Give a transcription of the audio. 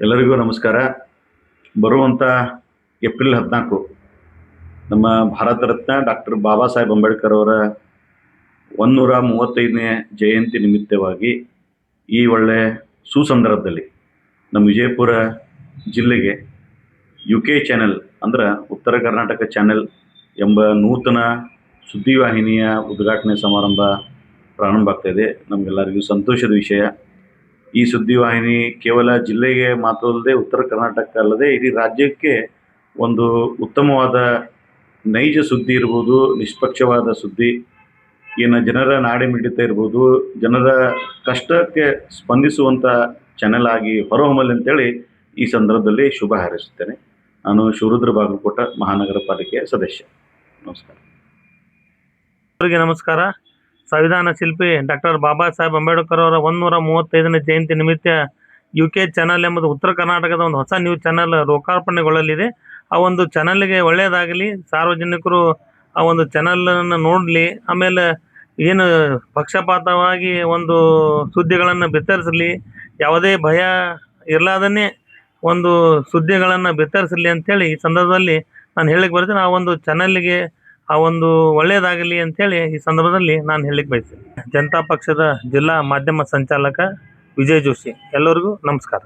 ಎಲ್ಲರಿಗೂ ನಮಸ್ಕಾರ. ಬರುವಂಥ ಏಪ್ರಿಲ್ 14 ನಮ್ಮ ಭಾರತ ರತ್ನ ಡಾಕ್ಟರ್ ಬಾಬಾ ಸಾಹೇಬ್ ಅಂಬೇಡ್ಕರ್ ಅವರ 135ನೇ ಜಯಂತಿ ನಿಮಿತ್ತವಾಗಿ ಈ ಒಳ್ಳೆ ಸುಸಂದರ್ಭದಲ್ಲಿ ನಮ್ಮ ವಿಜಯಪುರ ಜಿಲ್ಲೆಗೆ UK ಚಾನೆಲ್ ಅಂದ್ರೆ ಉತ್ತರ ಕರ್ನಾಟಕ ಚಾನೆಲ್ ಎಂಬ ನೂತನ ಸುದ್ದಿವಾಹಿನಿಯ ಉದ್ಘಾಟನೆ ಸಮಾರಂಭ ಪ್ರಾರಂಭ ಆಗ್ತಾಯಿದೆ. ನಮಗೆಲ್ಲರಿಗೂ ಸಂತೋಷದ ವಿಷಯ. ಈ ಸುದ್ದಿವಾಹಿನಿ ಕೇವಲ ಜಿಲ್ಲೆಗೆ ಮಾತ್ರ ಅಲ್ಲದೆ ಉತ್ತರ ಕರ್ನಾಟಕ ಅಲ್ಲದೆ ಇಡೀ ರಾಜ್ಯಕ್ಕೆ ಒಂದು ಉತ್ತಮವಾದ ನೈಜ ಸುದ್ದಿ ಇರ್ಬೋದು, ನಿಷ್ಪಕ್ಷವಾದ ಸುದ್ದಿ, ಏನು ಜನರ ನಾಡಿ ಮಿಡಿತ ಇರ್ಬೋದು, ಜನರ ಕಷ್ಟಕ್ಕೆ ಸ್ಪಂದಿಸುವಂಥ ಚಾನೆಲ್ ಆಗಿ ಹೊರಹೊಮ್ಮಲಿ ಅಂತೇಳಿ ಈ ಸಂದರ್ಭದಲ್ಲಿ ಶುಭ ಹಾರೈಸುತ್ತೇನೆ. ನಾನು ಶಿವರುದ್ರ ಬಾಗಲಕೋಟ ಮಹಾನಗರ ಪಾಲಿಕೆಯ ಸದಸ್ಯ. ನಮಸ್ಕಾರ. ಅವರಿಗೆ ನಮಸ್ಕಾರ. ಸಂವಿಧಾನ ಶಿಲ್ಪಿ ಡಾಕ್ಟರ್ ಬಾಬಾ ಸಾಹೇಬ್ ಅಂಬೇಡ್ಕರ್ ಅವರ 135ನೇ ಜಯಂತಿ ನಿಮಿತ್ತ UK ಚಾನಲ್ ಎಂಬುದು ಉತ್ತರ ಕರ್ನಾಟಕದ ಒಂದು ಹೊಸ ನ್ಯೂಸ್ ಚಾನಲ್ ಲೋಕಾರ್ಪಣೆಗೊಳ್ಳಲಿದೆ. ಆ ಒಂದು ಚಾನಲ್ಗೆ ಒಳ್ಳೆಯದಾಗಲಿ, ಸಾರ್ವಜನಿಕರು ಆ ಒಂದು ಚಾನಲನ್ನು ನೋಡಲಿ, ಆಮೇಲೆ ಏನು ಪಕ್ಷಪಾತವಾಗಿ ಒಂದು ಸುದ್ದಿಗಳನ್ನು ಬಿತ್ತರಿಸಲಿ, ಯಾವುದೇ ಭಯ ಇರಲಾರ್ದೇ ಒಂದು ಸುದ್ದಿಗಳನ್ನು ಬಿತ್ತರಿಸಲಿ ಅಂತೇಳಿ ಈ ಸಂದರ್ಭದಲ್ಲಿ ನಾನು ಹೇಳಿಕ್ಕೆ ಬರ್ತೀನಿ. ಆ ಒಂದು ಚಾನಲ್ಗೆ ಆ ಒಂದು ಒಳ್ಳೆಯದಾಗಲಿ ಅಂತೇಳಿ ಈ ಸಂದರ್ಭದಲ್ಲಿ ನಾನು ಹೇಳಿಕ್ಕೆ ಬಯಸ್ತೀನಿ. ಜನತಾ ಪಕ್ಷದ ಜಿಲ್ಲಾ ಮಾಧ್ಯಮ ಸಂಚಾಲಕ ವಿಜಯ್ ಜೋಶಿ. ಎಲ್ಲರಿಗೂ ನಮಸ್ಕಾರ.